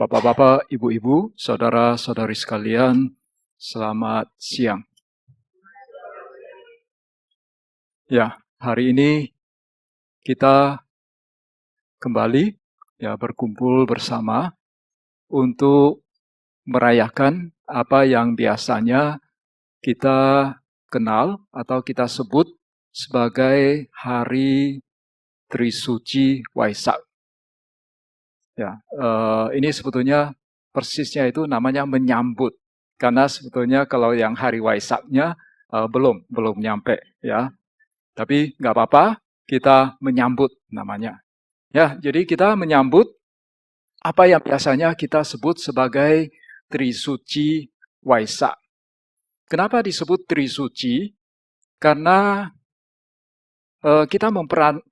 Bapak-bapak, ibu-ibu, saudara-saudari sekalian, selamat siang. Ya, hari ini kita kembali berkumpul bersama untuk merayakan apa yang biasanya kita kenal atau kita sebut sebagai Hari Trisuci Waisak. Ya, ini sebetulnya persisnya itu namanya menyambut, karena sebetulnya kalau yang hari Waisaknya belum nyampe, ya. Tapi nggak apa-apa, kita menyambut namanya. Ya, jadi kita menyambut apa yang biasanya kita sebut sebagai Trisuci Waisak. Kenapa disebut Trisuci? Karena kita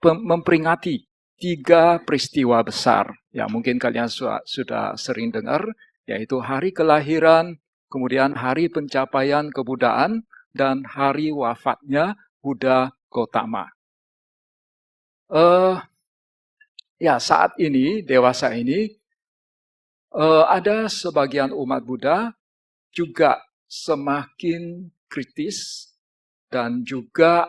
memperingati 3 peristiwa besar. Ya, mungkin kalian sudah sering dengar, yaitu hari kelahiran, kemudian hari pencapaian kebudaan, dan hari wafatnya Buddha Gautama. Saat ini, dewasa ini, ada sebagian umat Buddha juga semakin kritis dan juga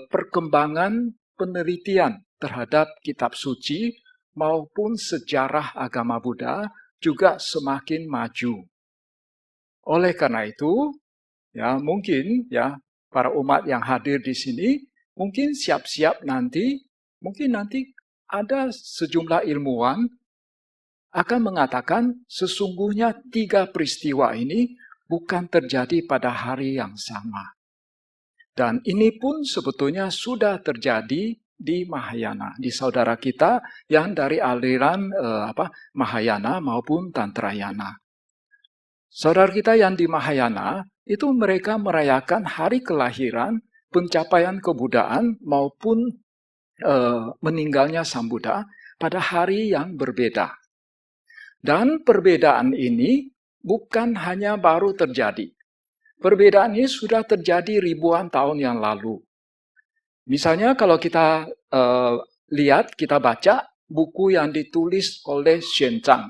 perkembangan penelitian terhadap kitab suci maupun sejarah agama Buddha juga semakin maju. Oleh karena itu, mungkin para umat yang hadir di sini mungkin siap-siap nanti ada sejumlah ilmuwan akan mengatakan sesungguhnya 3 peristiwa ini bukan terjadi pada hari yang sama. Dan ini pun sebetulnya sudah terjadi di Mahayana, di saudara kita yang dari aliran Mahayana maupun Tantrayana. Saudara kita yang di Mahayana, itu mereka merayakan hari kelahiran, pencapaian kebudaan maupun meninggalnya Sang Buddha pada hari yang berbeda. Dan perbedaan ini bukan hanya baru terjadi. Perbedaan ini sudah terjadi ribuan tahun yang lalu. Misalnya kalau kita lihat, kita baca buku yang ditulis oleh Xuanzang.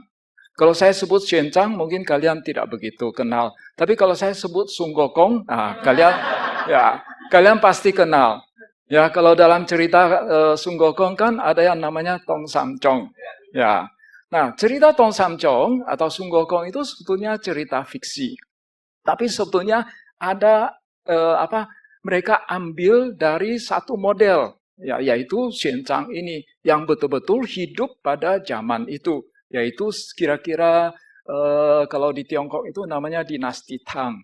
Kalau saya sebut Xuanzang, mungkin kalian tidak begitu kenal. Tapi kalau saya sebut Sun Gokong, kalian pasti kenal. Ya, kalau dalam cerita Sun Gokong kan ada yang namanya Tong Sam Chong. Ya. Nah, cerita Tong Sam Chong atau Sun Gokong itu sebetulnya cerita fiksi. Tapi sebetulnya ada mereka ambil dari satu model, yaitu Xuanzang ini yang betul-betul hidup pada zaman itu, yaitu kira-kira kalau di Tiongkok itu namanya dinasti Tang,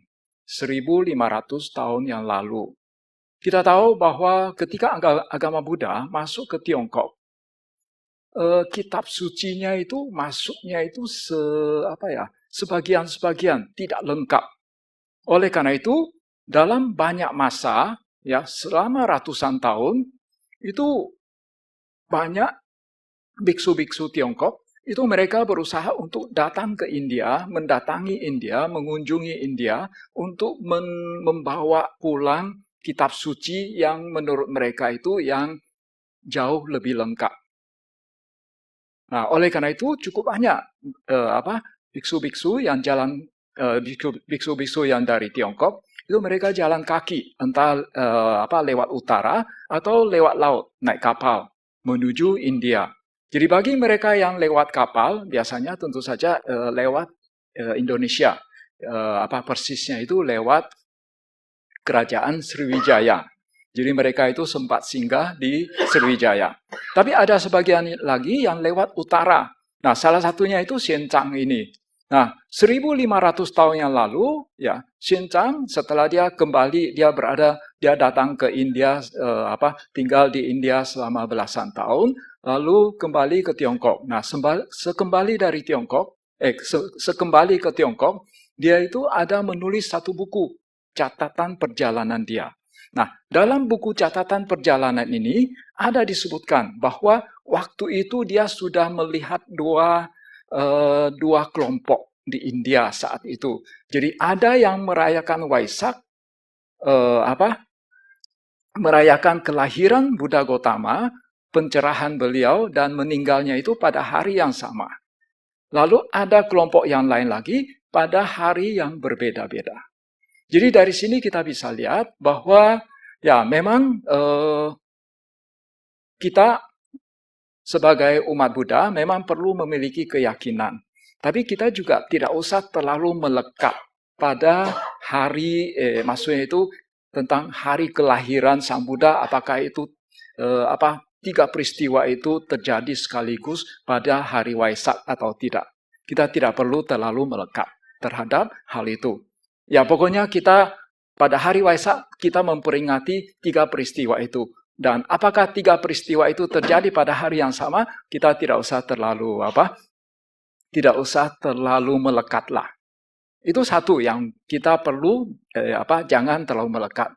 1500 tahun yang lalu. Kita tahu bahwa ketika agama Buddha masuk ke Tiongkok, kitab sucinya itu masuknya itu sebagian-sebagian, tidak lengkap. Oleh karena itu, dalam banyak masa, selama ratusan tahun, itu banyak biksu-biksu Tiongkok, itu mereka berusaha untuk datang ke India, mendatangi India, mengunjungi India, untuk membawa pulang kitab suci yang menurut mereka itu yang jauh lebih lengkap. Nah, oleh karena itu cukup banyak biksu-biksu yang jalan, biksu-biksu yang dari Tiongkok itu mereka jalan kaki, entah lewat utara atau lewat laut, naik kapal menuju India. Jadi bagi mereka yang lewat kapal, biasanya tentu saja lewat Indonesia, persisnya itu lewat Kerajaan Sriwijaya. Jadi mereka itu sempat singgah di Sriwijaya. Tapi ada sebagian lagi yang lewat utara. Nah, salah satunya itu Xuanzang ini. Nah, 1500 tahun yang lalu, Xuanzang setelah dia kembali, dia datang ke India, tinggal di India selama belasan tahun, lalu kembali ke Tiongkok. Nah, sekembali ke Tiongkok, dia itu ada menulis satu buku, catatan perjalanan dia. Nah, dalam buku catatan perjalanan ini ada disebutkan bahwa waktu itu dia sudah melihat dua kelompok di India saat itu. Jadi ada yang merayakan Waisak, merayakan kelahiran Buddha Gautama, pencerahan beliau dan meninggalnya itu pada hari yang sama. Lalu ada kelompok yang lain lagi pada hari yang berbeda-beda. Jadi dari sini kita bisa lihat bahwa ya memang kita sebagai umat Buddha memang perlu memiliki keyakinan. Tapi kita juga tidak usah terlalu melekat pada hari, maksudnya itu tentang hari kelahiran Sang Buddha, apakah itu tiga peristiwa itu terjadi sekaligus pada hari Waisak atau tidak. Kita tidak perlu terlalu melekat terhadap hal itu. Ya pokoknya kita pada hari Waisak kita memperingati tiga peristiwa itu. Dan apakah tiga peristiwa itu terjadi pada hari yang sama, kita tidak usah terlalu melekatlah. Itu satu yang kita perlu jangan terlalu melekat.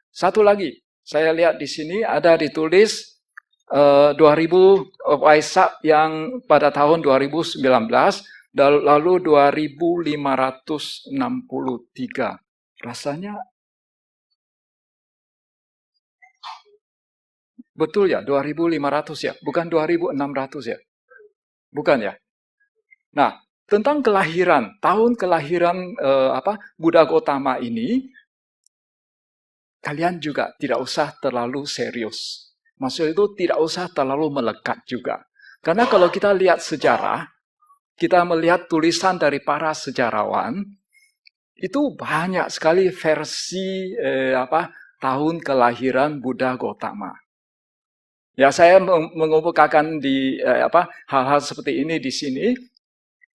Satu lagi, saya lihat di sini ada ditulis 2000 Waisak yang pada tahun 2019 lalu 2563. Rasanya betul ya, 2500 ya, bukan 2600 ya. Bukan ya. Nah, tentang kelahiran, tahun kelahiran Buddha Gautama ini, kalian juga tidak usah terlalu serius. Maksudnya itu tidak usah terlalu melekat juga. Karena kalau kita lihat sejarah, kita melihat tulisan dari para sejarawan, itu banyak sekali versi tahun kelahiran Buddha Gautama. Ya, saya mengemukakan di hal-hal seperti ini di sini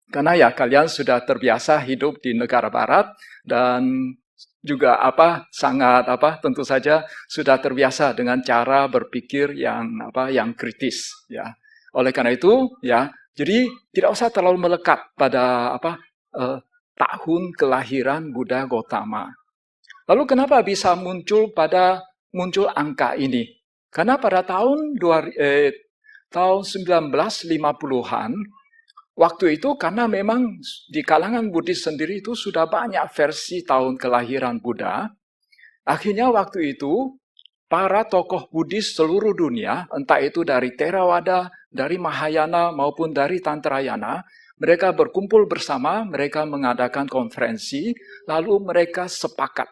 karena ya kalian sudah terbiasa hidup di negara barat dan juga sangat tentu saja sudah terbiasa dengan cara berpikir yang kritis ya. Oleh karena itu ya, jadi tidak usah terlalu melekat pada tahun kelahiran Buddha Gautama. Lalu kenapa bisa muncul angka ini? Karena pada tahun 1950-an, waktu itu karena memang di kalangan Buddhis sendiri itu sudah banyak versi tahun kelahiran Buddha, akhirnya waktu itu para tokoh Buddhis seluruh dunia, entah itu dari Theravada, dari Mahayana maupun dari Tantrayana, mereka berkumpul bersama, mereka mengadakan konferensi, lalu mereka sepakat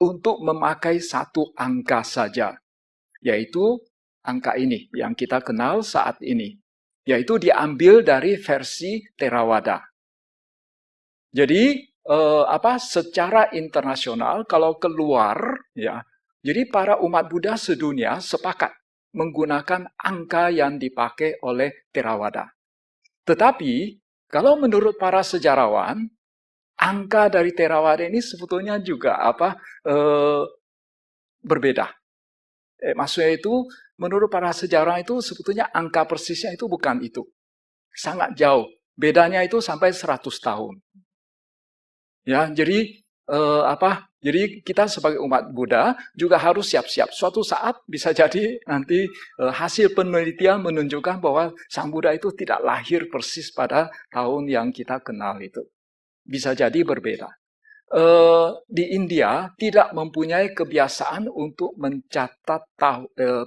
untuk memakai satu angka saja, yaitu angka ini yang kita kenal saat ini, yaitu diambil dari versi Theravada. Jadi secara internasional kalau keluar ya, jadi para umat Buddha sedunia sepakat menggunakan angka yang dipakai oleh Theravada. Tetapi kalau menurut para sejarawan, angka dari Theravada ini sebetulnya juga berbeda. Maksudnya itu, menurut para sejarawan itu sebetulnya angka persisnya itu bukan itu. Sangat jauh. Bedanya itu sampai 100 tahun. Ya, jadi jadi kita sebagai umat Buddha juga harus siap-siap. Suatu saat bisa jadi nanti hasil penelitian menunjukkan bahwa Sang Buddha itu tidak lahir persis pada tahun yang kita kenal itu. Bisa jadi berbeda. Di India tidak mempunyai kebiasaan untuk mencatat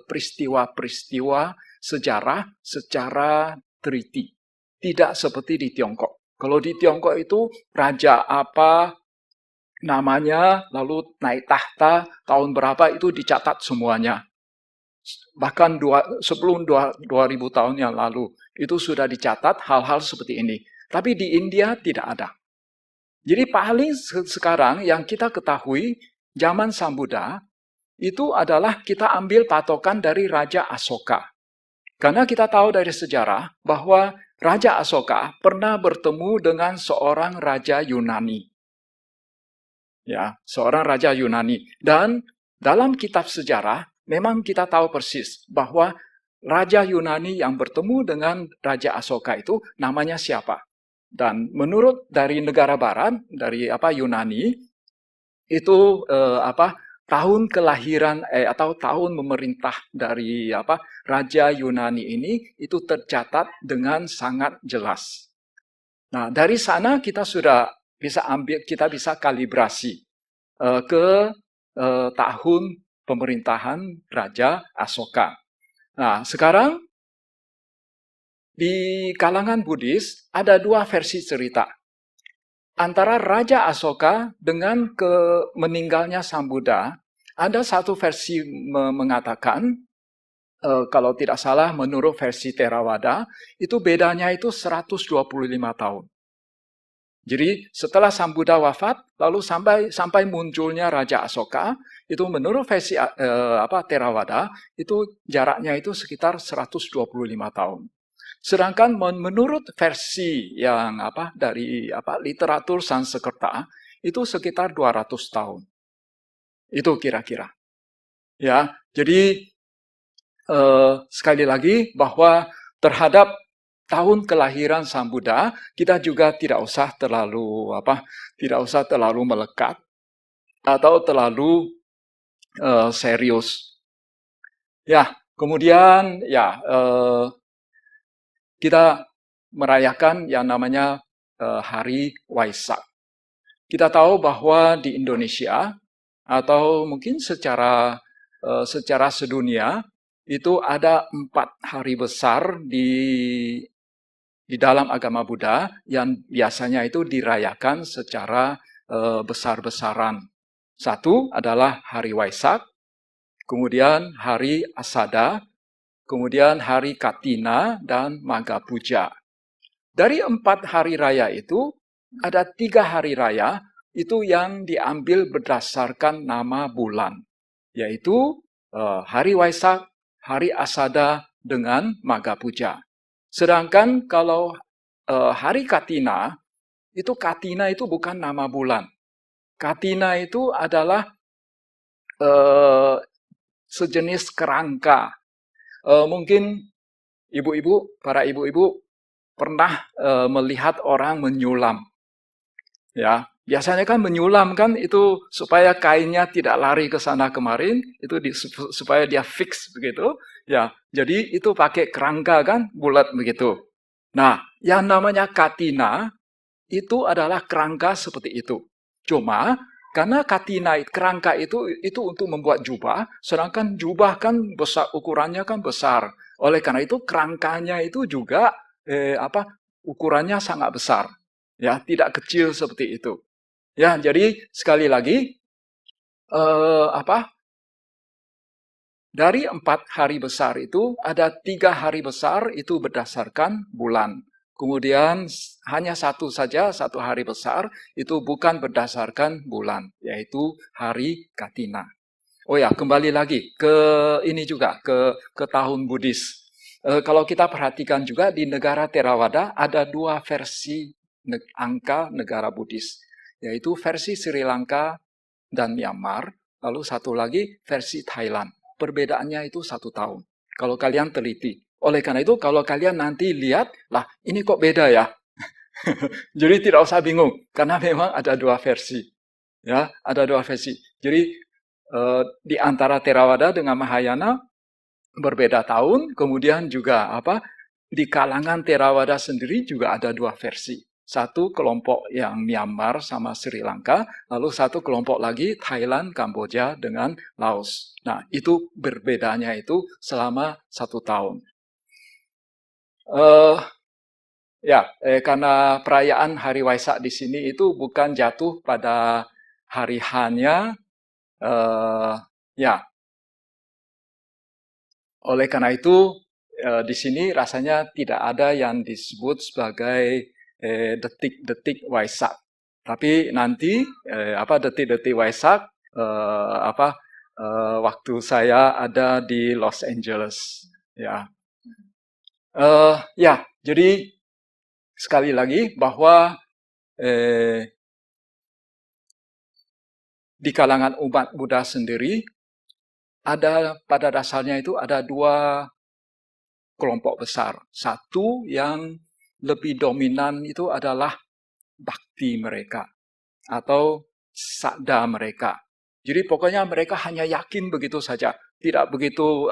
peristiwa-peristiwa sejarah secara teliti. Tidak seperti di Tiongkok. Kalau di Tiongkok itu raja apa namanya, lalu naik tahta, tahun berapa itu dicatat semuanya. Bahkan sebelum 2000 tahun yang lalu itu sudah dicatat hal-hal seperti ini. Tapi di India tidak ada. Jadi paling sekarang yang kita ketahui zaman Sang Buddha itu adalah kita ambil patokan dari Raja Asoka. Karena kita tahu dari sejarah bahwa Raja Asoka pernah bertemu dengan seorang raja Yunani. Ya, seorang raja Yunani. Dan dalam kitab sejarah memang kita tahu persis bahwa raja Yunani yang bertemu dengan Raja Asoka itu namanya siapa? Dan menurut dari negara barat, dari Yunani, itu tahun kelahiran atau tahun memerintah dari Raja Yunani ini itu tercatat dengan sangat jelas. Nah, dari sana kita sudah bisa kita bisa kalibrasi ke tahun pemerintahan Raja Asoka. Nah, sekarang di kalangan Buddhis ada dua versi cerita. Antara Raja Asoka dengan meninggalnya Sang Buddha, ada satu versi mengatakan, kalau tidak salah menurut versi Theravada, itu bedanya itu 125 tahun. Jadi setelah Sang Buddha wafat, lalu sampai munculnya Raja Asoka, itu menurut versi Theravada, itu jaraknya itu sekitar 125 tahun. Sedangkan menurut versi yang dari literatur Sanskerta itu sekitar 200 tahun. Itu kira-kira. Ya, jadi sekali lagi bahwa terhadap tahun kelahiran Sang Buddha kita juga tidak usah terlalu melekat atau terlalu serius. Ya, kemudian kita merayakan yang namanya Hari Waisak. Kita tahu bahwa di Indonesia atau mungkin secara sedunia itu ada 4 hari besar di dalam agama Buddha yang biasanya itu dirayakan secara besar-besaran. Satu adalah Hari Waisak, kemudian Hari Asada, kemudian Hari Katina, dan Magha Puja. Dari 4 hari raya itu, ada 3 hari raya itu yang diambil berdasarkan nama bulan, yaitu Hari Waisak, Hari Asada, dengan Magha Puja. Sedangkan kalau Hari Katina itu bukan nama bulan. Katina itu adalah sejenis kerangka. Mungkin para ibu-ibu pernah melihat orang menyulam. Ya, biasanya kan menyulam kan itu supaya kainnya tidak lari ke sana kemarin, itu supaya dia fix begitu. Ya, jadi itu pakai kerangka kan, bulat begitu. Nah, yang namanya katina itu adalah kerangka seperti itu. Cuma karena katina kerangka itu untuk membuat jubah, sedangkan jubah kan besar, ukurannya kan besar. Oleh karena itu kerangkanya itu juga ukurannya sangat besar. Ya, tidak kecil seperti itu. Ya, jadi sekali lagi dari 4 hari besar itu ada 3 hari besar itu berdasarkan bulan. Kemudian hanya satu hari besar itu bukan berdasarkan bulan, yaitu Hari Katina. Oh ya, kembali lagi ke ini juga, ke tahun Buddhis. Kalau kita perhatikan juga di negara Theravada ada 2 versi angka negara Buddhis, yaitu versi Sri Lanka dan Myanmar, lalu satu lagi versi Thailand. Perbedaannya itu 1 tahun. Kalau kalian teliti. Oleh karena itu, kalau kalian nanti lihat, lah ini kok beda ya? Jadi tidak usah bingung, karena memang ada 2 versi. Ya, ada 2 versi. Jadi di antara Theravada dengan Mahayana berbeda tahun, kemudian juga di kalangan Theravada sendiri juga ada 2 versi. Satu kelompok yang Myanmar sama Sri Lanka, lalu satu kelompok lagi Thailand, Kamboja, dengan Laos. Nah, itu berbedanya itu selama 1 tahun. Karena perayaan Hari Waisak di sini itu bukan jatuh pada hari H-nya, oleh karena itu di sini rasanya tidak ada yang disebut sebagai detik-detik Waisak. Tapi nanti detik-detik Waisak waktu saya ada di Los Angeles. Jadi sekali lagi bahwa di kalangan umat Buddha sendiri ada pada dasarnya itu ada 2 kelompok besar. Satu yang lebih dominan itu adalah bakti mereka atau sadda mereka. Jadi pokoknya mereka hanya yakin begitu saja, tidak begitu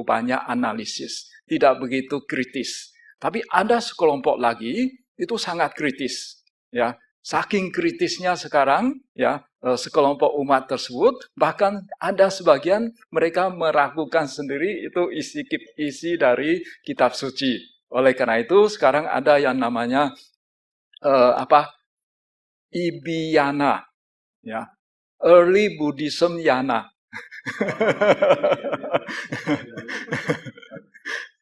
banyak analisis, tidak begitu kritis. Tapi ada sekelompok lagi itu sangat kritis, ya. Saking kritisnya sekarang, ya, sekelompok umat tersebut, bahkan ada sebagian mereka meragukan sendiri itu isi dari kitab suci. Oleh karena itu, sekarang ada yang namanya Ibiyana, ya, Early Buddhism Yana.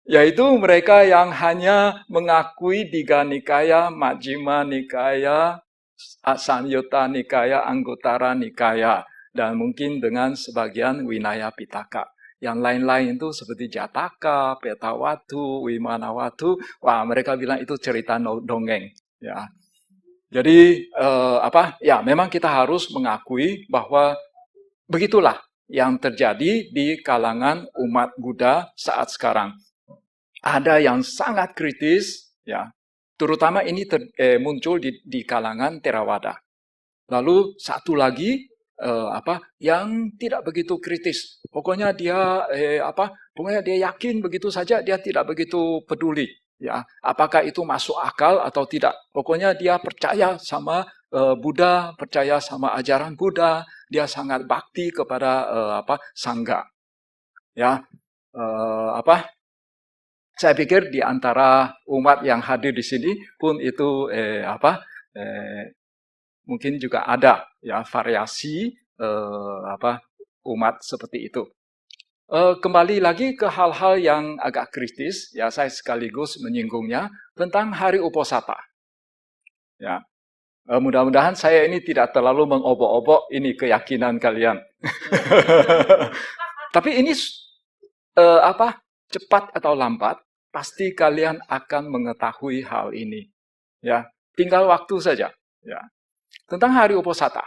Yaitu mereka yang hanya mengakui Digha Nikaya, Majjhima Nikaya, Samyutta Nikaya, Anguttara Nikaya, dan mungkin dengan sebagian Vinaya Pitaka. Yang lain-lain itu seperti Jataka, Petawatu, Wimanawatu, wah mereka bilang itu cerita dongeng. Ya, jadi ya memang kita harus mengakui bahwa begitulah yang terjadi di kalangan umat Buddha saat sekarang. Ada yang sangat kritis, ya, terutama ini muncul di kalangan Theravada. Lalu satu lagi yang tidak begitu kritis. Pokoknya dia pokoknya dia yakin begitu saja, dia tidak begitu peduli. Ya, apakah itu masuk akal atau tidak? Pokoknya dia percaya sama Buddha, percaya sama ajaran Buddha, dia sangat bakti kepada sangga. Ya, saya pikir di antara umat yang hadir di sini pun itu mungkin juga ada ya variasi umat seperti itu. Kembali lagi ke hal-hal yang agak kritis, ya saya sekaligus menyinggungnya tentang hari Uposatha. Ya, mudah-mudahan saya ini tidak terlalu mengobok-obok ini keyakinan kalian. Tapi ini cepat atau lambat pasti kalian akan mengetahui hal ini. Ya, tinggal waktu saja. Ya. Tentang hari Uposatha.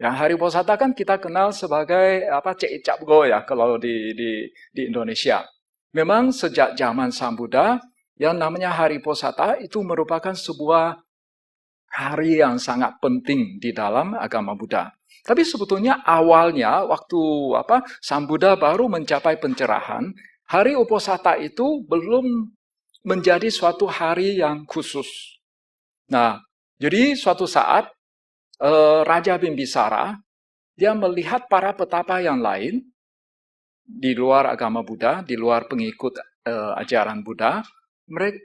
Ya, hari Uposatha kan kita kenal sebagai Cek Cap Go ya kalau di Indonesia. Memang sejak zaman Sang Buddha yang namanya hari Uposatha itu merupakan sebuah hari yang sangat penting di dalam agama Buddha. Tapi sebetulnya awalnya waktu Sang Buddha baru mencapai pencerahan, hari Uposatha itu belum menjadi suatu hari yang khusus. Nah, jadi suatu saat Raja Bimbisara dia melihat para petapa yang lain di luar agama Buddha, di luar pengikut ajaran Buddha,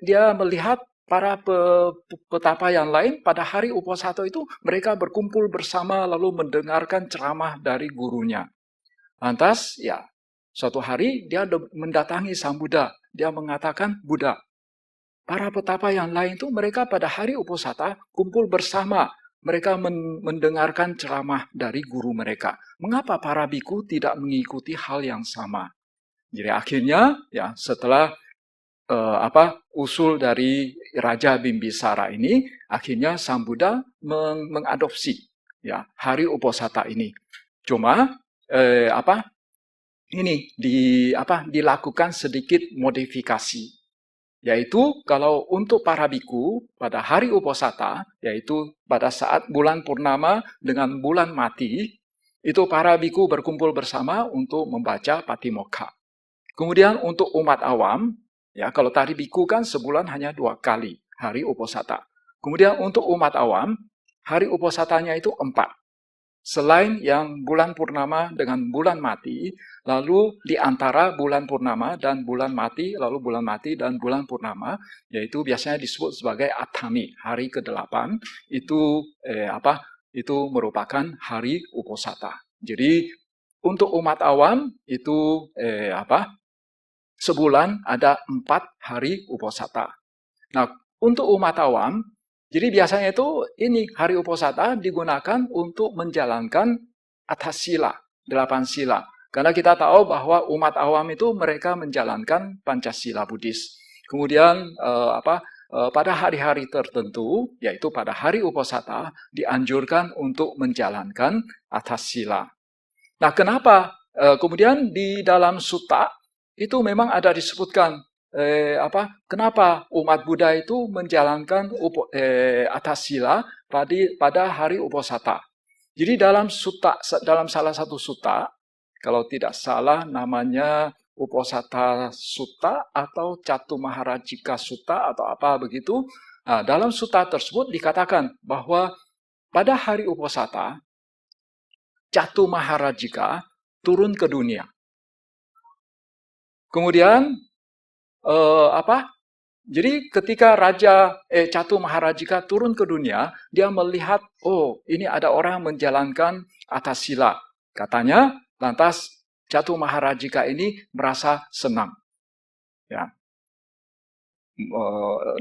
dia melihat para petapa yang lain pada hari Uposatha itu mereka berkumpul bersama lalu mendengarkan ceramah dari gurunya. Lantas ya suatu hari dia mendatangi Sang Buddha, dia mengatakan, Buddha, para petapa yang lain itu mereka pada hari Uposatha kumpul bersama. Mereka mendengarkan ceramah dari guru mereka. Mengapa para biku tidak mengikuti hal yang sama? Jadi akhirnya ya setelah usul dari Raja Bimbisara ini, akhirnya Sang Buddha mengadopsi ya hari Uposatha ini. Cuma ini dilakukan sedikit modifikasi. Yaitu kalau untuk para biku pada hari Uposatha, yaitu pada saat bulan purnama dengan bulan mati, itu para biku berkumpul bersama untuk membaca Patimokkha. Kemudian untuk umat awam, ya kalau tadi biku kan sebulan hanya 2 kali hari Uposatha. Kemudian untuk umat awam, hari Uposathanya itu 4. Selain yang bulan purnama dengan bulan mati, lalu di antara bulan purnama dan bulan mati, lalu bulan mati dan bulan purnama, yaitu biasanya disebut sebagai Atami, hari ke-8, itu itu merupakan hari Uposatha. Jadi untuk umat awam itu sebulan ada 4 hari Uposatha. Nah, untuk umat awam jadi biasanya itu ini hari Uposatha digunakan untuk menjalankan atas sila, 8 sila. Karena kita tahu bahwa umat awam itu mereka menjalankan Pancasila Buddhis. Kemudian pada hari-hari tertentu, yaitu pada hari Uposatha, dianjurkan untuk menjalankan atas sila. Nah, kenapa? Kemudian di dalam sutta itu memang ada disebutkan kenapa umat Buddha itu menjalankan atas sila pada hari Uposatha. Jadi dalam salah satu sutta, kalau tidak salah namanya Uposatha Sutta atau Catumaharajika Sutta atau apa begitu, Nah, dalam sutta tersebut dikatakan bahwa pada hari Uposatha, Catu Maharajika turun ke dunia. Kemudian Jadi ketika Catu Maharajika turun ke dunia, dia melihat, oh ini ada orang menjalankan atas sila. Katanya, lantas Catu Maharajika ini merasa senang. Ya.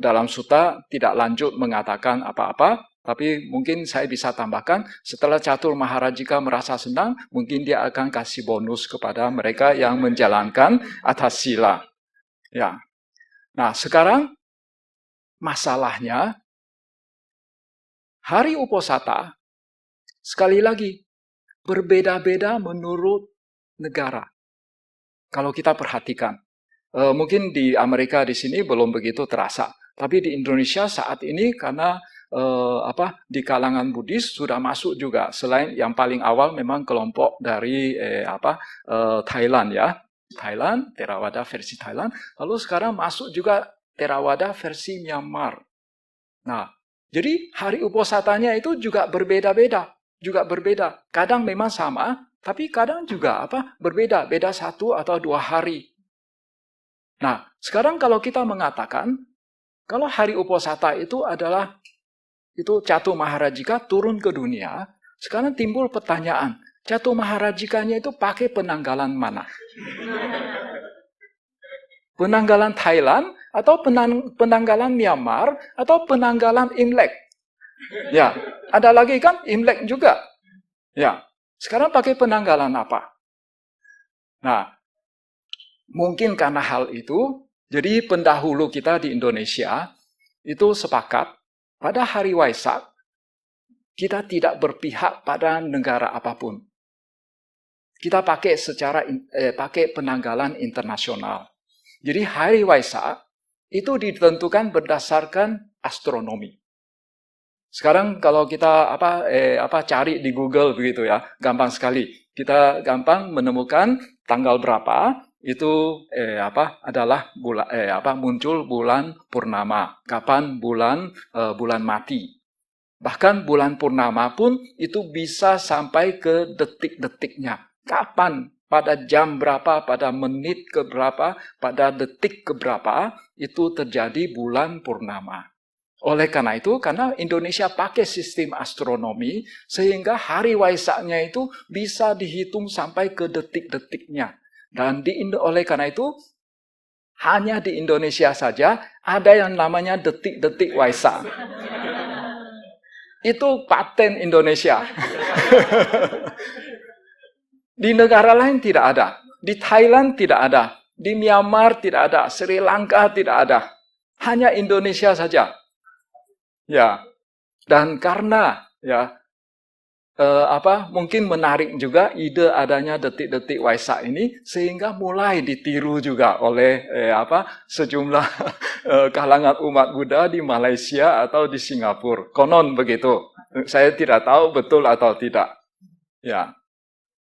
Dalam sutta tidak lanjut mengatakan apa-apa, tapi mungkin saya bisa tambahkan, setelah Catur Maharajika merasa senang, mungkin dia akan kasih bonus kepada mereka yang menjalankan atas sila. Ya. Nah, sekarang masalahnya, hari Uposatha, sekali lagi, berbeda-beda menurut negara. Kalau kita perhatikan. Mungkin di Amerika di sini belum begitu terasa, tapi di Indonesia saat ini karena di kalangan Buddhis sudah masuk juga. Selain yang paling awal memang kelompok dari Thailand ya, Thailand, Theravada versi Thailand. Lalu sekarang masuk juga Theravada versi Myanmar. Nah, jadi hari Uposathanya itu juga berbeda-beda, Kadang memang sama, tapi kadang juga berbeda, beda 1 atau 2 hari. Nah, sekarang kalau kita mengatakan, kalau hari Uposatha itu adalah, Catu Maharajika turun ke dunia, sekarang timbul pertanyaan, Catu Maharajikanya itu pakai penanggalan mana? Penanggalan Thailand, atau penanggalan Myanmar, atau penanggalan Imlek? Ya, ada lagi kan Imlek juga. Ya, sekarang pakai penanggalan apa? Nah, mungkin karena hal itu, jadi pendahulu kita di Indonesia itu sepakat pada hari Waisak kita tidak berpihak pada negara apapun. Kita pakai pakai penanggalan internasional. Jadi hari Waisak itu ditentukan berdasarkan astronomi. Sekarang kalau kita cari di Google begitu ya, gampang sekali. Kita gampang menemukan tanggal berapa itu adalah muncul bulan purnama. Kapan bulan mati. Bahkan bulan purnama pun itu bisa sampai ke detik-detiknya. Kapan, pada jam berapa, pada menit ke berapa, pada detik ke berapa itu terjadi bulan purnama. Oleh karena itu, karena Indonesia pakai sistem astronomi, sehingga hari Waisaknya itu bisa dihitung sampai ke detik-detiknya. Dan oleh karena itu, hanya di Indonesia saja ada yang namanya detik-detik Waisak. Itu paten Indonesia. Di negara lain tidak ada. Di Thailand tidak ada. Di Myanmar tidak ada. Sri Lanka tidak ada. Hanya Indonesia saja. Ya. Dan karena mungkin menarik juga ide adanya detik-detik Waisak ini, sehingga mulai ditiru juga oleh sejumlah kalangan umat Buddha di Malaysia atau di Singapura. Konon begitu. Saya tidak tahu betul atau tidak. Ya.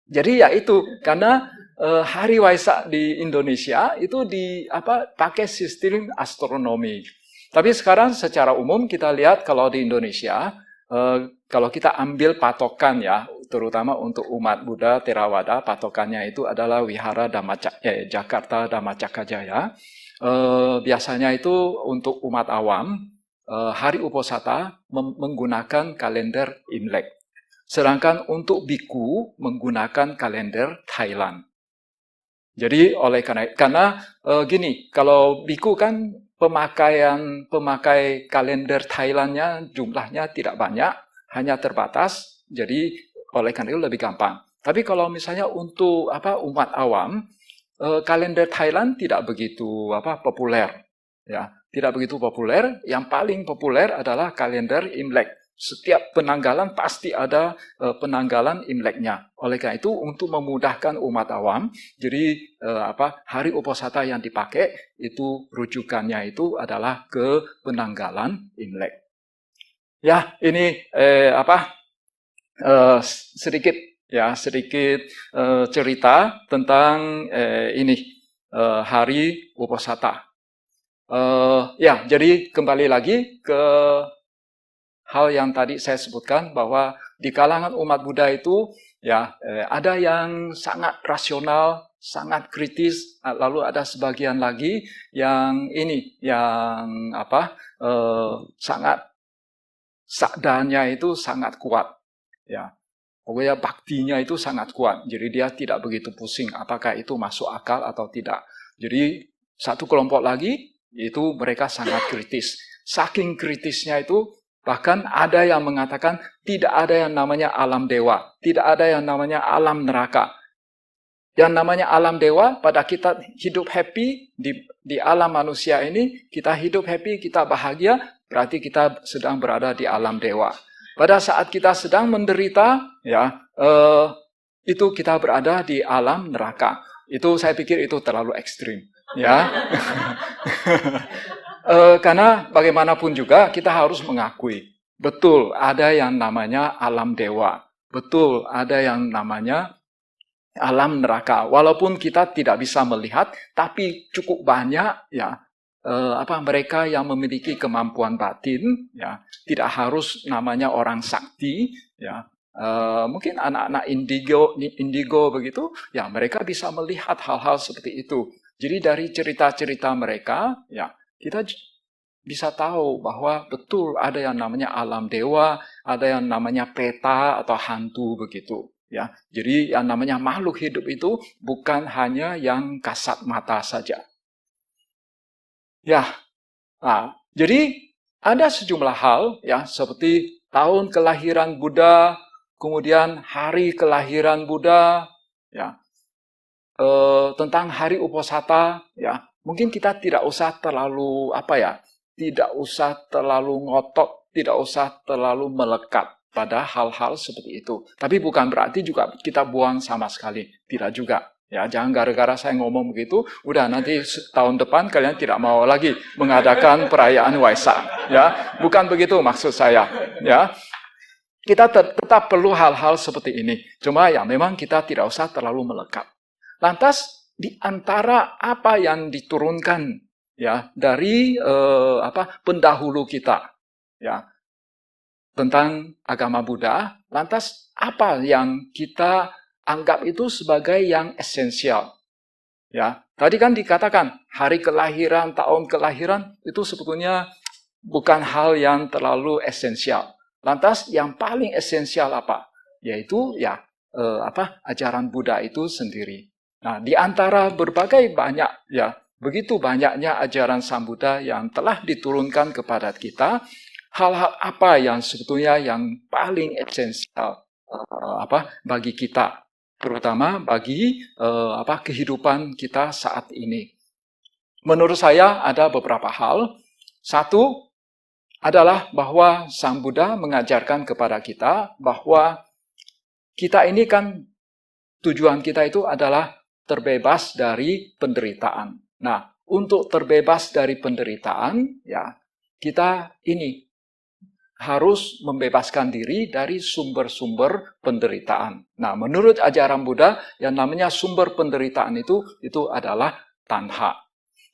Jadi ya itu, karena hari Waisak di Indonesia itu pakai sistem astronomi. Tapi sekarang secara umum kita lihat kalau di Indonesia, kalau kita ambil patokan ya, terutama untuk umat Buddha Theravada, patokannya itu adalah Wihara Jakarta Dhammacakajaya. Biasanya itu untuk umat awam, hari Uposatha menggunakan kalender Imlek. Sedangkan untuk biku menggunakan kalender Thailand. Jadi karena gini, kalau biku kan pemakai kalender Thailandnya jumlahnya tidak banyak, hanya terbatas, jadi oleh karena itu lebih gampang. Tapi kalau misalnya untuk umat awam, kalender Thailand tidak begitu populer, ya, tidak begitu populer. Yang paling populer adalah kalender Imlek. Setiap penanggalan pasti ada penanggalan Imleknya. Oleh karena itu, untuk memudahkan umat awam, jadi hari Uposatha yang dipakai itu rujukannya itu adalah ke penanggalan Imlek. Ya, ini sedikit cerita tentang hari Uposatha. Ya, jadi kembali lagi ke hal yang tadi saya sebutkan bahwa di kalangan umat Buddha itu ya ada yang sangat rasional, sangat kritis, lalu ada sebagian lagi yang ini yang sangat sadanya itu sangat kuat, ya. Pokoknya baktinya itu sangat kuat, jadi dia tidak begitu pusing apakah itu masuk akal atau tidak. Jadi satu kelompok lagi, itu mereka sangat kritis. Saking kritisnya itu, bahkan ada yang mengatakan tidak ada yang namanya alam dewa, tidak ada yang namanya alam neraka. Yang namanya alam dewa, pada kita hidup happy di alam manusia ini, kita hidup happy, kita bahagia, berarti kita sedang berada di alam dewa. Pada saat kita sedang menderita, ya itu kita berada di alam neraka. Itu saya pikir itu terlalu ekstrim, ya. Karena bagaimanapun juga kita harus mengakui, betul ada yang namanya alam dewa, betul ada yang namanya alam neraka. Walaupun kita tidak bisa melihat, tapi cukup banyak ya. Mereka yang memiliki kemampuan batin, ya, tidak harus namanya orang sakti, ya, mungkin anak-anak indigo begitu, ya, mereka bisa melihat hal-hal seperti itu. Jadi dari cerita-cerita mereka, ya, kita bisa tahu bahwa betul ada yang namanya alam dewa, ada yang namanya peta atau hantu begitu, ya. Jadi yang namanya makhluk hidup itu bukan hanya yang kasat mata saja. Ya, jadi ada sejumlah hal ya seperti tahun kelahiran Buddha, kemudian hari kelahiran Buddha, ya, tentang hari Uposatha, ya, mungkin kita tidak usah terlalu tidak usah terlalu ngotot, tidak usah terlalu melekat pada hal-hal seperti itu. Tapi bukan berarti juga kita buang sama sekali, tidak juga. Ya, jangan gara-gara saya ngomong begitu, udah nanti tahun depan kalian tidak mau lagi mengadakan perayaan Waisak. Ya, bukan begitu maksud saya. Ya, kita tetap perlu hal-hal seperti ini. Cuma ya memang kita tidak usah terlalu melekat. Lantas di antara apa yang diturunkan ya dari pendahulu kita, ya, tentang agama Buddha, lantas apa yang kita anggap itu sebagai yang esensial. Ya, tadi kan dikatakan hari kelahiran, tahun kelahiran itu sebetulnya bukan hal yang terlalu esensial. Lantas yang paling esensial apa? Yaitu ya ajaran Buddha itu sendiri. Nah, di antara berbagai banyak ya begitu banyaknya ajaran Sang Buddha yang telah diturunkan kepada kita, hal-hal apa yang sebetulnya yang paling esensial bagi kita, terutama bagi kehidupan kita saat ini. Menurut saya ada beberapa hal. Satu adalah bahwa Sang Buddha mengajarkan kepada kita bahwa kita ini kan tujuan kita itu adalah terbebas dari penderitaan. Nah, untuk terbebas dari penderitaan, ya kita ini harus membebaskan diri dari sumber-sumber penderitaan. Nah, menurut ajaran Buddha, yang namanya sumber penderitaan itu adalah tanha.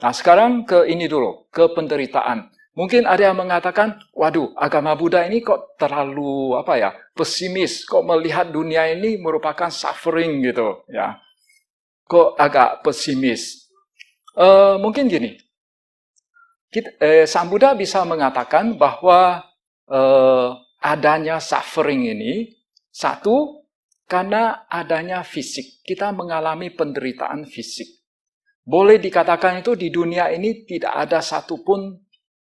Nah, sekarang ke ini dulu, ke penderitaan. Mungkin ada yang mengatakan, waduh, agama Buddha ini kok terlalu pesimis, kok melihat dunia ini merupakan suffering gitu, ya. Kok agak pesimis. Mungkin gini, Sang Buddha bisa mengatakan bahwa adanya suffering ini, satu, karena adanya fisik. Kita mengalami penderitaan fisik. Boleh dikatakan itu di dunia ini tidak ada satupun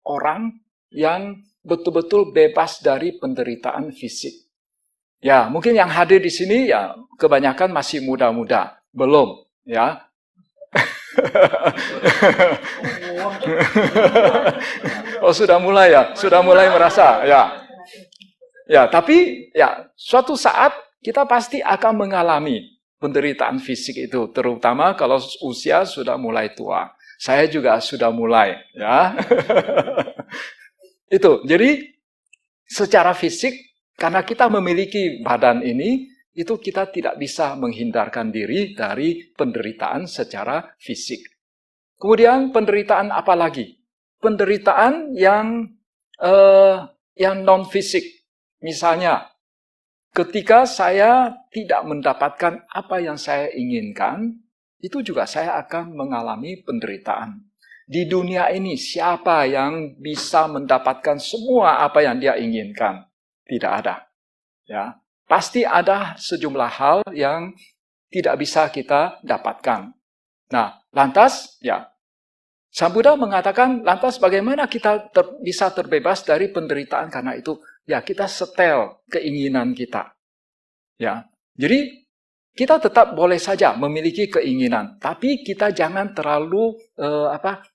orang yang betul-betul bebas dari penderitaan fisik. Ya, mungkin yang hadir di sini ya kebanyakan masih muda-muda. Belum, ya. Oh, sudah mulai ya, sudah mulai merasa, ya. Ya, tapi ya suatu saat kita pasti akan mengalami penderitaan fisik itu, terutama kalau usia sudah mulai tua. Saya juga sudah mulai, ya. Itu. Jadi secara fisik karena kita memiliki badan ini, itu kita tidak bisa menghindarkan diri dari penderitaan secara fisik. Kemudian penderitaan apa lagi? penderitaan yang non fisik. Misalnya, ketika saya tidak mendapatkan apa yang saya inginkan, itu juga saya akan mengalami penderitaan. Di dunia ini, siapa yang bisa mendapatkan semua apa yang dia inginkan? Tidak ada. Ya, pasti ada sejumlah hal yang tidak bisa kita dapatkan. Nah, lantas, ya, Sang Buddha mengatakan, lantas bagaimana kita bisa terbebas dari penderitaan karena itu? Ya, kita setel keinginan kita. Ya, jadi kita tetap boleh saja memiliki keinginan, tapi kita jangan terlalu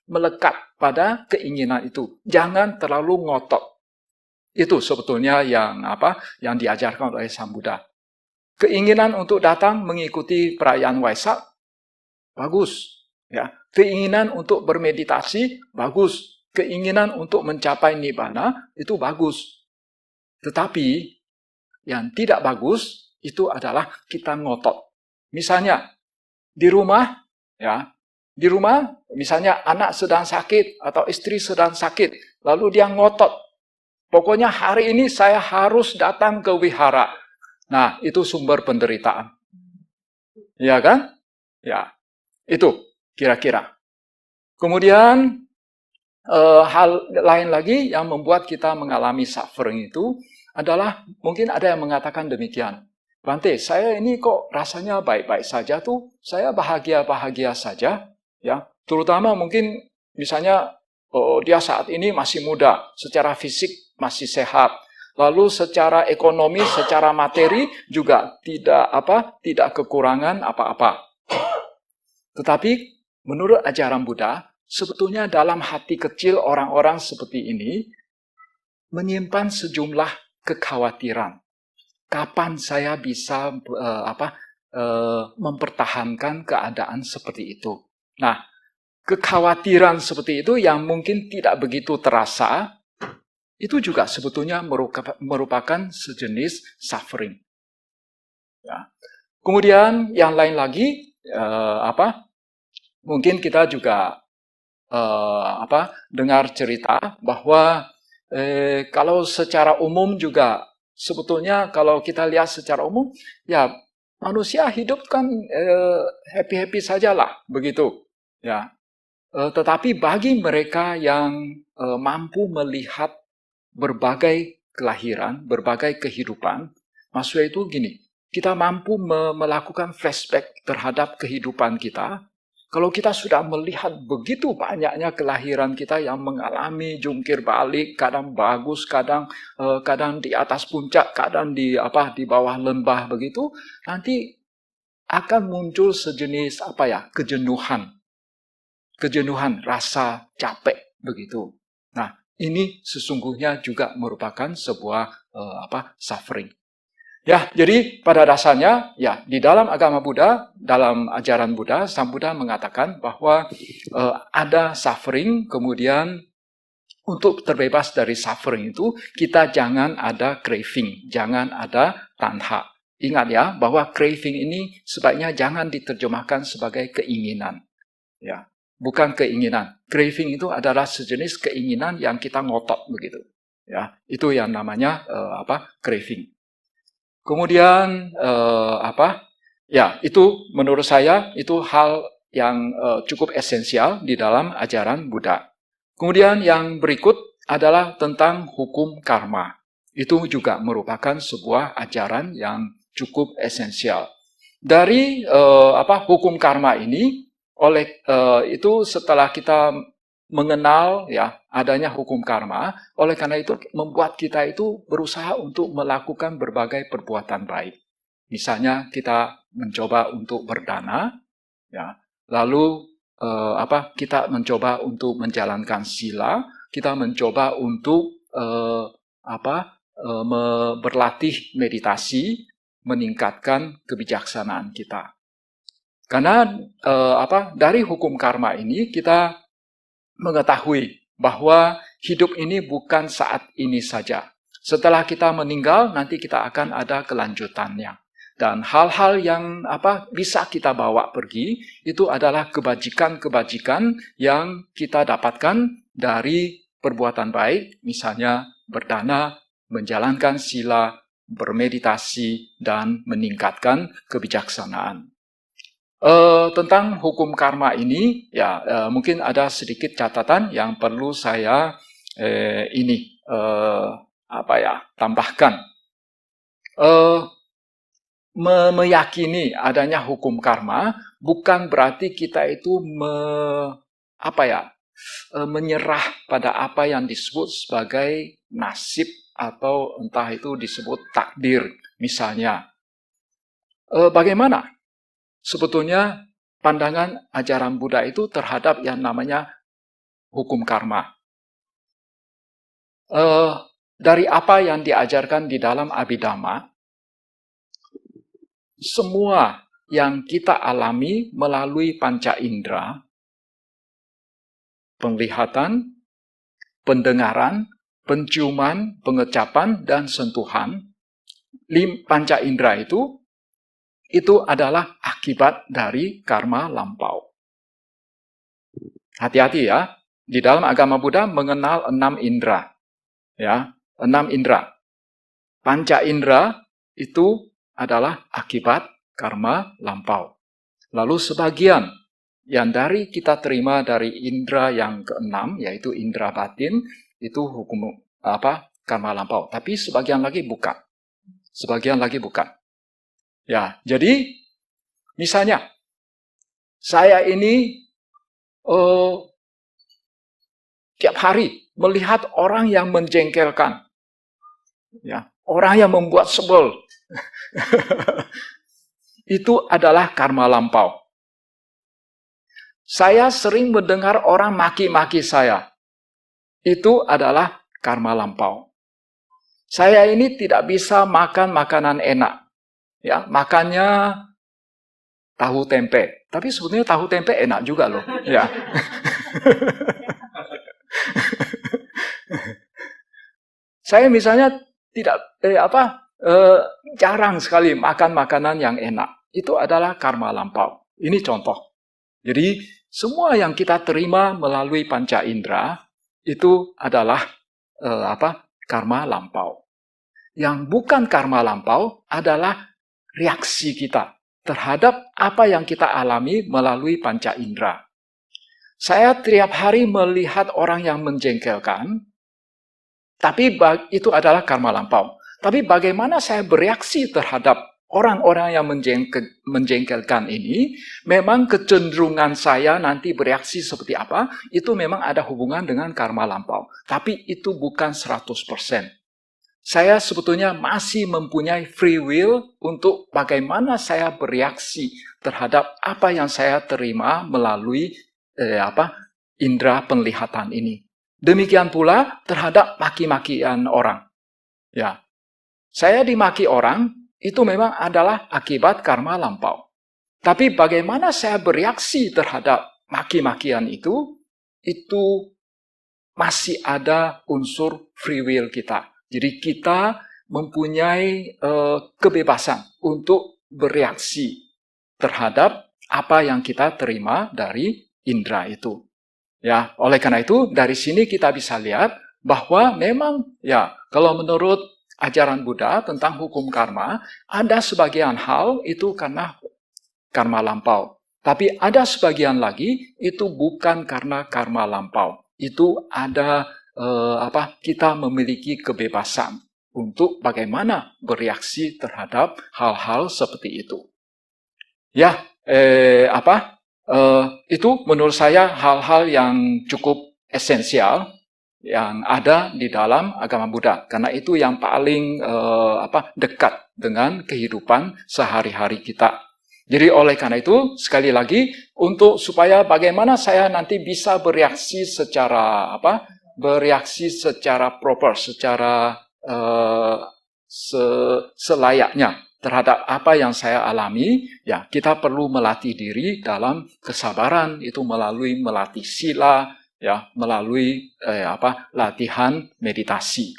melekat pada keinginan itu. Jangan terlalu ngotot. Itu sebetulnya yang diajarkan oleh Sang Buddha. Keinginan untuk datang mengikuti perayaan Waisak, bagus. Ya, keinginan untuk bermeditasi, bagus. Keinginan untuk mencapai nibbana, itu bagus. Tetapi, yang tidak bagus, itu adalah kita ngotot. Misalnya, di rumah, misalnya anak sedang sakit, atau istri sedang sakit, lalu dia ngotot. Pokoknya hari ini saya harus datang ke wihara. Nah, itu sumber penderitaan. Ya kan? Ya, itu. Kira-kira. Kemudian hal lain lagi yang membuat kita mengalami suffering itu adalah mungkin ada yang mengatakan demikian. Bante, saya ini kok rasanya baik-baik saja tuh, saya bahagia-bahagia saja, ya. Terutama mungkin misalnya dia saat ini masih muda, secara fisik masih sehat. Lalu secara ekonomi, secara materi juga tidak kekurangan apa-apa. Tetapi menurut ajaran Buddha, sebetulnya dalam hati kecil orang-orang seperti ini menyimpan sejumlah kekhawatiran. Kapan saya bisa mempertahankan keadaan seperti itu? Nah, kekhawatiran seperti itu yang mungkin tidak begitu terasa, itu juga sebetulnya merupakan sejenis suffering. Ya. Kemudian yang lain lagi, mungkin kita juga dengar cerita bahwa kalau secara umum juga sebetulnya kalau kita lihat secara umum, ya manusia hidup kan happy-happy sajalah begitu. Ya, tetapi bagi mereka yang mampu melihat berbagai kelahiran, berbagai kehidupan, maksudnya itu gini. Kita mampu melakukan flashback terhadap kehidupan kita. Kalau kita sudah melihat begitu banyaknya kelahiran kita yang mengalami jungkir balik, kadang bagus, kadang di atas puncak, kadang di bawah lembah begitu, nanti akan muncul sejenis kejenuhan, rasa capek begitu. Nah, ini sesungguhnya juga merupakan sebuah suffering. Ya, jadi pada dasarnya, ya di dalam agama Buddha, dalam ajaran Buddha, Sang Buddha mengatakan bahwa ada suffering, kemudian untuk terbebas dari suffering itu, kita jangan ada craving, jangan ada tanha. Ingat ya, bahwa craving ini sebaiknya jangan diterjemahkan sebagai keinginan. Ya, bukan keinginan. Craving itu adalah sejenis keinginan yang kita ngotot begitu. Ya, itu yang namanya craving. Kemudian itu menurut saya itu hal yang cukup esensial di dalam ajaran Buddha. Kemudian yang berikut adalah tentang hukum karma. Itu juga merupakan sebuah ajaran yang cukup esensial. Dari hukum karma ini itu setelah kita mengenal ya adanya hukum karma, oleh karena itu membuat kita itu berusaha untuk melakukan berbagai perbuatan baik. Misalnya kita mencoba untuk berdana, ya, lalu kita mencoba untuk menjalankan sila, kita mencoba untuk berlatih meditasi, meningkatkan kebijaksanaan kita. Karena dari hukum karma ini kita mengetahui bahwa hidup ini bukan saat ini saja. Setelah kita meninggal, nanti kita akan ada kelanjutannya. Dan hal-hal yang bisa kita bawa pergi itu adalah kebajikan-kebajikan yang kita dapatkan dari perbuatan baik, misalnya berdana, menjalankan sila, bermeditasi, dan meningkatkan kebijaksanaan. Tentang hukum karma ini, mungkin ada sedikit catatan yang perlu saya tambahkan. Meyakini adanya hukum karma bukan berarti kita itu menyerah pada apa yang disebut sebagai nasib atau entah itu disebut takdir misalnya. Bagaimana sebetulnya pandangan ajaran Buddha itu terhadap yang namanya hukum karma? Dari apa yang diajarkan di dalam Abhidhamma, semua yang kita alami melalui panca indera, penglihatan, pendengaran, penciuman, pengecapan, dan sentuhan, panca indera itu adalah akibat dari karma lampau. Hati-hati ya, di dalam agama Buddha mengenal 6 indera. Ya, 6 indera. Panca indera itu adalah akibat karma lampau. Lalu sebagian yang kita terima dari indera yang ke-6, yaitu indera batin, itu hukum karma lampau. Tapi sebagian lagi bukan. Ya, jadi misalnya saya ini tiap hari melihat orang yang menjengkelkan, ya, orang yang membuat sebel. Itu adalah karma lampau. Saya sering mendengar orang maki-maki saya. Itu adalah karma lampau. Saya ini tidak bisa makan makanan enak. Ya, makannya tahu tempe. Tapi sebetulnya tahu tempe enak juga loh. Ya. Saya misalnya jarang sekali makan makanan yang enak. Itu adalah karma lampau. Ini contoh. Jadi semua yang kita terima melalui panca indera itu adalah karma lampau. Yang bukan karma lampau adalah reaksi kita terhadap apa yang kita alami melalui panca indera. Saya tiap hari melihat orang yang menjengkelkan, tapi itu adalah karma lampau. Tapi bagaimana saya bereaksi terhadap orang-orang yang menjengkelkan ini, memang kecenderungan saya nanti bereaksi seperti apa, itu memang ada hubungan dengan karma lampau. Tapi itu bukan 100%. Saya sebetulnya masih mempunyai free will untuk bagaimana saya bereaksi terhadap apa yang saya terima melalui indera penglihatan ini. Demikian pula terhadap maki-makian orang. Ya, saya dimaki orang itu memang adalah akibat karma lampau. Tapi bagaimana saya bereaksi terhadap maki-makian itu masih ada unsur free will kita. Jadi kita mempunyai kebebasan untuk bereaksi terhadap apa yang kita terima dari indera itu. Ya, oleh karena itu dari sini kita bisa lihat bahwa memang ya kalau menurut ajaran Buddha tentang hukum karma, ada sebagian hal itu karena karma lampau. Tapi ada sebagian lagi itu bukan karena karma lampau. Itu ada kita memiliki kebebasan untuk bagaimana bereaksi terhadap hal-hal seperti itu. Ya, itu menurut saya hal-hal yang cukup esensial yang ada di dalam agama Buddha, karena itu yang paling dekat dengan kehidupan sehari-hari kita. Jadi oleh karena itu sekali lagi untuk supaya bagaimana saya nanti bisa bereaksi secara proper, secara selayaknya terhadap apa yang saya alami, ya kita perlu melatih diri dalam kesabaran, itu melalui melatih sila, ya melalui latihan meditasi.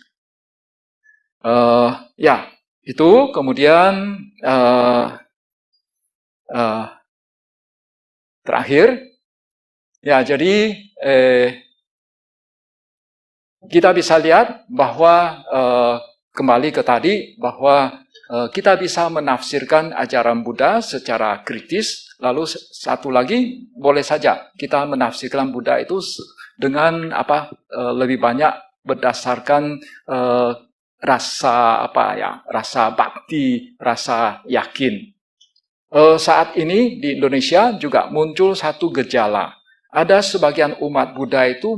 Ya Itu kemudian terakhir, ya jadi kita bisa lihat bahwa kembali ke tadi bahwa kita bisa menafsirkan ajaran Buddha secara kritis. Lalu satu lagi boleh saja kita menafsirkan Buddha itu dengan lebih banyak berdasarkan rasa bakti, rasa yakin. Saat ini di Indonesia juga muncul satu gejala. Ada sebagian umat Buddha itu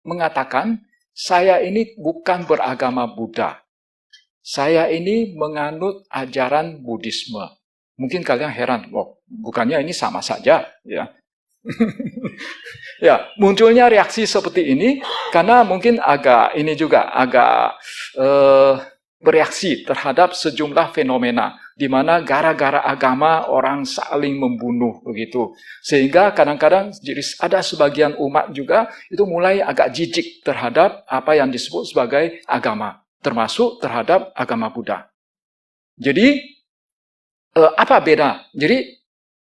mengatakan, saya ini bukan beragama Buddha. Saya ini menganut ajaran Buddhisme. Mungkin kalian heran, bukannya ini sama saja, ya. Ya, munculnya reaksi seperti ini karena mungkin agak bereaksi terhadap sejumlah fenomena di mana gara-gara agama orang saling membunuh begitu. Sehingga kadang-kadang jadi ada sebagian umat juga itu mulai agak jijik terhadap apa yang disebut sebagai agama, termasuk terhadap agama Buddha. Jadi apa beda? Jadi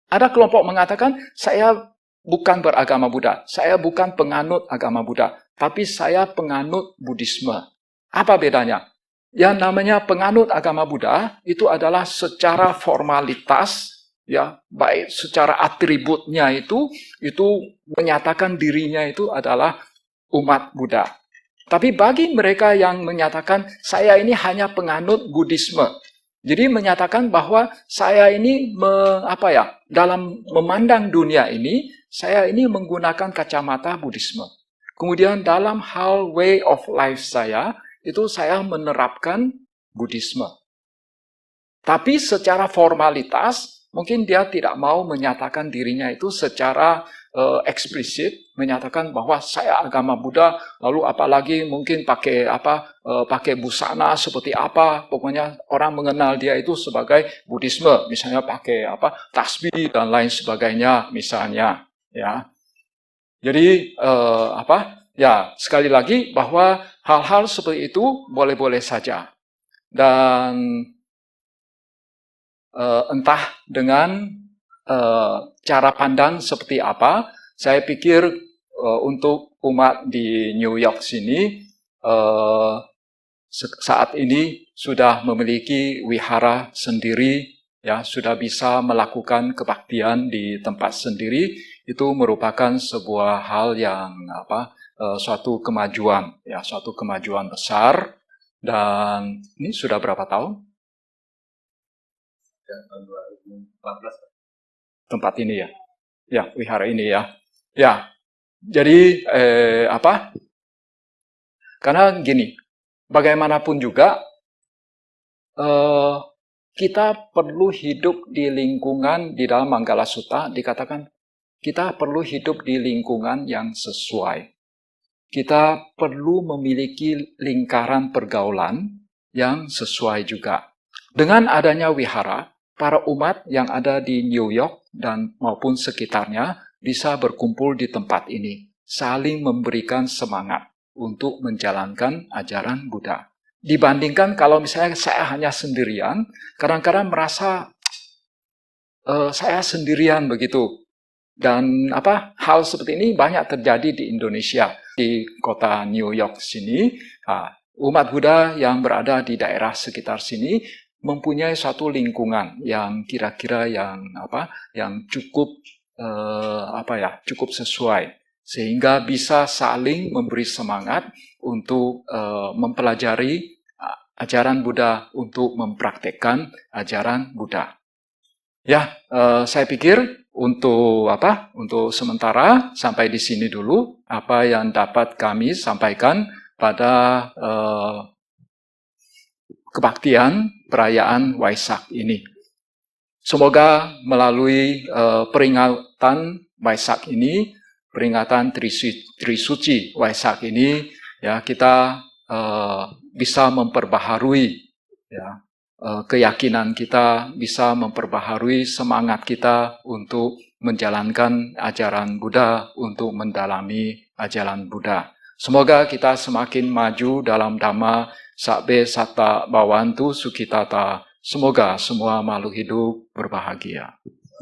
ada kelompok mengatakan saya bukan beragama Buddha, saya bukan penganut agama Buddha, tapi saya penganut Buddhisme. Apa bedanya? Yang namanya penganut agama Buddha itu adalah secara formalitas, ya, baik secara atributnya itu menyatakan dirinya itu adalah umat Buddha. Tapi bagi mereka yang menyatakan saya ini hanya penganut Buddhisme, jadi menyatakan bahwa saya ini dalam memandang dunia ini, saya ini menggunakan kacamata Buddhisme. Kemudian dalam hal way of life saya, itu saya menerapkan Buddhisme. Tapi secara formalitas, mungkin dia tidak mau menyatakan dirinya itu secara eksplisit, menyatakan bahwa saya agama Buddha, lalu apalagi mungkin pakai busana seperti apa, pokoknya orang mengenal dia itu sebagai Buddhisme, misalnya pakai tasbih dan lain sebagainya, misalnya, ya. Jadi ya sekali lagi bahwa hal-hal seperti itu boleh-boleh saja, dan entah dengan cara pandang seperti apa, saya pikir untuk umat di New York sini saat ini sudah memiliki wihara sendiri, ya, sudah bisa melakukan kebaktian di tempat sendiri. Itu merupakan sebuah hal yang suatu kemajuan, ya, suatu kemajuan besar. Dan ini sudah berapa tahun? Tahun 2014. Tempat ini ya, ya, wihara ini ya, ya. Jadi karena gini, bagaimanapun juga kita perlu hidup di lingkungan, di dalam Manggala Sutta dikatakan kita perlu hidup di lingkungan yang sesuai. Kita perlu memiliki lingkaran pergaulan yang sesuai juga. Dengan adanya wihara, para umat yang ada di New York dan maupun sekitarnya bisa berkumpul di tempat ini, saling memberikan semangat untuk menjalankan ajaran Buddha. Dibandingkan kalau misalnya saya hanya sendirian, kadang-kadang merasa saya sendirian begitu. Dan hal seperti ini banyak terjadi di Indonesia, di kota New York sini. Umat Buddha yang berada di daerah sekitar sini mempunyai suatu lingkungan yang kira-kira yang cukup cukup sesuai, sehingga bisa saling memberi semangat untuk mempelajari ajaran Buddha, untuk mempraktekkan ajaran Buddha. Ya, saya pikir untuk sementara sampai di sini dulu apa yang dapat kami sampaikan pada kebaktian perayaan Waisak ini. Semoga melalui peringatan Waisak ini, peringatan Trisuci Waisak ini, ya, kita bisa memperbaharui, ya, keyakinan kita, bisa memperbaharui semangat kita untuk menjalankan ajaran Buddha, untuk mendalami ajaran Buddha. Semoga kita semakin maju dalam Dhamma Sabbe Satta Bhavantu Sukhitata. Semoga semua makhluk hidup berbahagia.